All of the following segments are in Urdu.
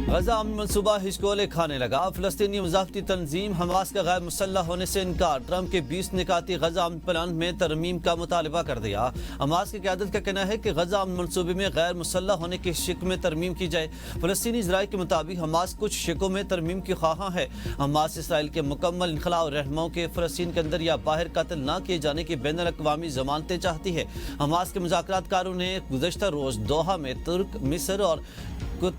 غزہ امن منصوبہ ہچکولے کھانے لگا، فلسطینی مضافتی تنظیم حماس کا غیر مسلح ہونے سے انکار، ٹرمپ کے 20 نکاتی غزہ امن پلان میں ترمیم کا مطالبہ کر دیا۔ حماس کی قیادت کا کہنا ہے کہ غزہ امن منصوبے میں غیر مسلح ہونے کے شق میں ترمیم کی جائے۔ فلسطینی ذرائع کے مطابق حماس کچھ شقوں میں ترمیم کی خواہاں ہے۔ حماس اسرائیل کے مکمل انخلاء اور رہنماؤں کے فلسطین کے اندر یا باہر قتل نہ کیے جانے کی بین الاقوامی ضمانتیں چاہتی ہے۔ حماس کے مذاکرات کاروں نے گزشتہ روز دوحہ میں ترک، مصر اور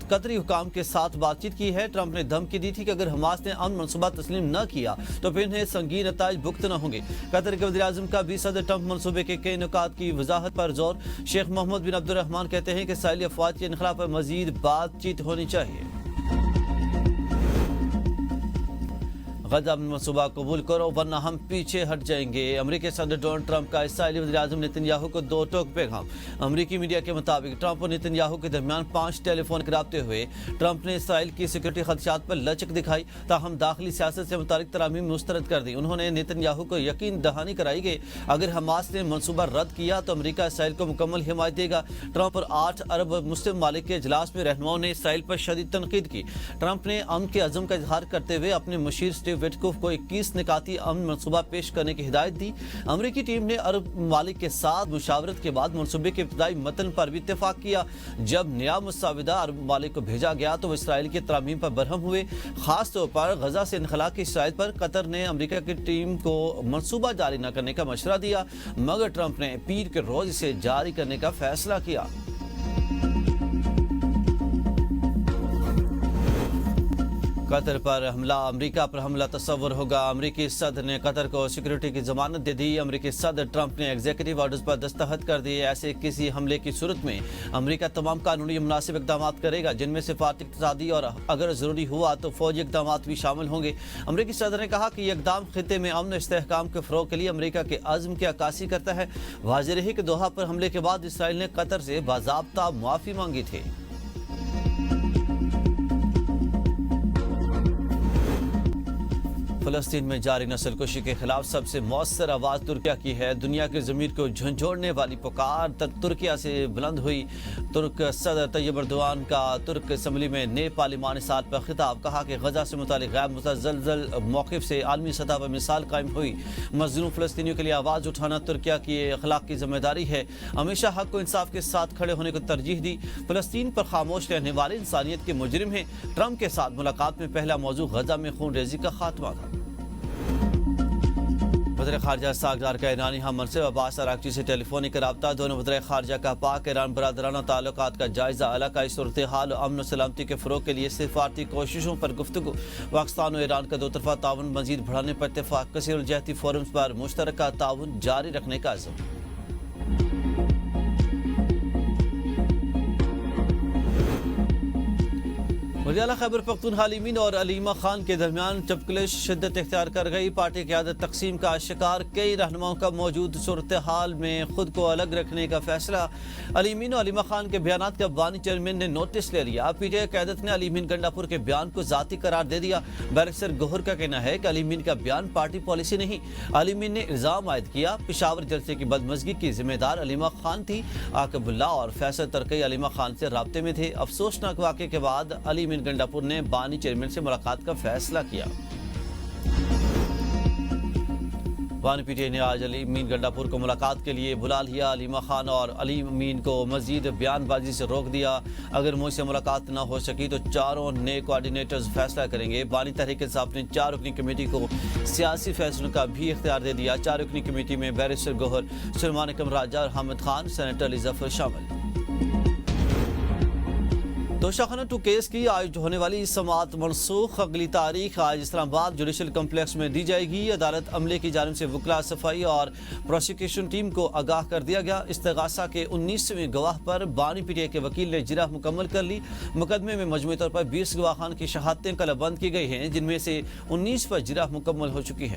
قطری حکام کے ساتھ بات چیت کی ہے۔ ٹرمپ نے دھمکی دی تھی کہ اگر حماس نے امن منصوبہ تسلیم نہ کیا تو پھر انہیں سنگین نتائج بھگتنا ہوں گے۔ قطر کے وزیر اعظم کا بھی صدر ٹرمپ منصوبے کے کئی نکات کی وضاحت پر زور۔ شیخ محمد بن عبد الرحمان کہتے ہیں کہ اسرائیلی افواج کے انخلاء پر مزید بات چیت ہونی چاہیے۔ غزہ امن منصوبہ قبول کرو ورنہ ہم پیچھے ہٹ جائیں گے۔ امریکی صدر ڈونلڈ ٹرمپ کا اسرائیلی وزیر اعظم نتن یاہو کو دو ٹوک پیغام۔ امریکی میڈیا کے مطابق ٹرمپ اور نتن یاہو کے درمیان 5 ٹیلی فون رابطے ہوئے۔ ٹرمپ نے اسرائیل کی سیکورٹی خدشات پر لچک دکھائی، تاہم داخلی سیاست سے متعلق ترامیم مسترد کر دی۔ انہوں نے نتن یاہو کو یقین دہانی کرائی کہ اگر حماس نے منصوبہ رد کیا تو امریکہ اسرائیل کو مکمل حمایت دے گا۔ ٹرمپ اور 8 ارب مسلم ممالک کے اجلاس میں رہنماؤں نے اسرائیل پر شدید تنقید کی۔ ٹرمپ نے امن کے عزم کا اظہار کرتے ہوئے اپنے مشیر اسٹیو وٹکوف کو 21 نکاتی امن منصوبہ پیش کرنے کی ہدایت دی۔ امریکی ٹیم نے عرب ممالک کے ساتھ مشاورت کے بعد منصوبے کے ابتدائی متن پر بھی اتفاق کیا۔ جب نیا مسودہ عرب ممالک کو بھیجا گیا تو وہ اسرائیل کی ترامیم پر برہم ہوئے، خاص طور پر غزہ سے انخلاء کی شرائط پر۔ قطر نے امریکہ کی ٹیم کو منصوبہ جاری نہ کرنے کا مشورہ دیا، مگر ٹرمپ نے پیر کے روز اسے جاری کرنے کا فیصلہ کیا۔ قطر پر حملہ، امریکہ پر حملہ تصور ہوگا۔ امریکی صدر نے قطر کو سیکورٹی کی ضمانت دے دی۔ امریکی صدر ٹرمپ نے ایگزیکٹو آرڈرز پر دستخط کر دیے۔ ایسے کسی حملے کی صورت میں امریکہ تمام قانونی مناسب اقدامات کرے گا، جن میں سفارتی، اقتصادی اور اگر ضروری ہوا تو فوجی اقدامات بھی شامل ہوں گے۔ امریکی صدر نے کہا کہ یہ اقدام خطے میں امن و استحکام کے فروغ کے لیے امریکہ کے عزم کی عکاسی کرتا ہے۔ واضح رہی کہ دوحہ پر حملے کے بعد اسرائیل نے قطر سے باضابطہ معافی مانگی تھی۔ فلسطین میں جاری نسل کشی کے خلاف سب سے مؤثر آواز ترکیہ کی ہے۔ دنیا کے ضمیر کو جھنجھوڑنے والی پکار ترکیہ سے بلند ہوئی۔ ترک صدر طیب اردوان کا ترک اسمبلی میں نئے پارلیمانی سال پر خطاب، کہا کہ غزہ سے متعلق غیر متزلزل موقف سے عالمی سطح پر مثال قائم ہوئی۔ مظلوم فلسطینیوں کے لیے آواز اٹھانا ترکیہ کی اخلاقی ذمہ داری ہے۔ ہمیشہ حق و انصاف کے ساتھ کھڑے ہونے کو ترجیح دی۔ فلسطین پر خاموش رہنے والے انسانیت کے مجرم ہیں۔ ٹرمپ کے ساتھ ملاقات میں پہلا موضوع غزہ میں خون ریزی کا خاتمہ تھا۔ وزیر خارجہ ساگزار کا ایرانی ہم منصب عباس اراغچی سے ٹیلی فونک رابطہ۔ دونوں وزرائے خارجہ کا پاک ایران برادرانہ تعلقات کا جائزہ، علاقائی صورتحال اور امن و سلامتی کے فروغ کے لیے سفارتی کوششوں پر گفتگو۔ پاکستان و ایران کا دو طرفہ تعاون مزید بڑھانے پر اتفاق۔ کثیر الجہتی فورمز پر مشترکہ تعاون جاری رکھنے کا عزم۔ وزیر اعلیٰ خیبر پختونخوا علی مین اور علیمہ خان کے درمیان چپکلش شدت اختیار کر گئی۔ پارٹی قیادت تقسیم کا شکار، کئی رہنماؤں کا موجود صورتحال میں خود کو الگ رکھنے کا فیصلہ۔ علی مین اور علیمہ خان کے بیانات کا بانی چیئرمین نے نوٹس لے لیا۔ پی ٹی آئی قیادت نے علی مین گنڈا پور کے بیان کو ذاتی قرار دے دیا۔ بیرکسر گوہر کا کہنا ہے کہ علی مین کا بیان پارٹی پالیسی نہیں۔ علی مین نے الزام عائد کیا پشاور جلسے کی بدمزگی کی ذمہ دار علیمہ خان تھی۔ عاقب اللہ اور فیصل ترکی علیمہ خان سے رابطے میں تھے۔ افسوسناک واقعے کے بعد علی مین گنڈا پور نے بانی چیئرمین سے ملاقات کا فیصلہ کیا۔ بانی پی ٹی آئی نے آج علی مین گنڈا پور کو ملاقات کے لیے بلا لیا۔ علیمہ خان اور علی مین کو مزید بیان بازی سے روک دیا۔ اگر مجھ سے ملاقات نہ ہو سکی تو چاروں نئے کوارڈینیٹرز فیصلہ کریں گے۔ بانی تحریک انصاف نے 4 رکنی کمیٹی کو سیاسی فیصلوں کا بھی اختیار دے دیا۔ 4 رکنی کمیٹی میں بیرسٹر گوہر، سلمان اکرم راجہ اور حامد خان، سینیٹر علی ظفر شامل۔ توشہ خانہ 2 کیس کی آج ہونے والی سماعت منسوخ۔ اگلی تاریخ آج اسلام آباد جوڈیشل کمپلیکس میں دی جائے گی۔ عدالت عملے کی جانب سے وکلاء صفائی اور پروسیکیوشن ٹیم کو آگاہ کر دیا گیا۔ استغاثہ کے 19ویں گواہ پر بانی پی ٹی آئی کے وکیل نے جرح مکمل کر لی۔ مقدمے میں مجموعی طور پر 20 گواہان کی شہادتیں قلمبند کی گئی ہیں، جن میں سے 19 پر جرح مکمل ہو چکی ہے۔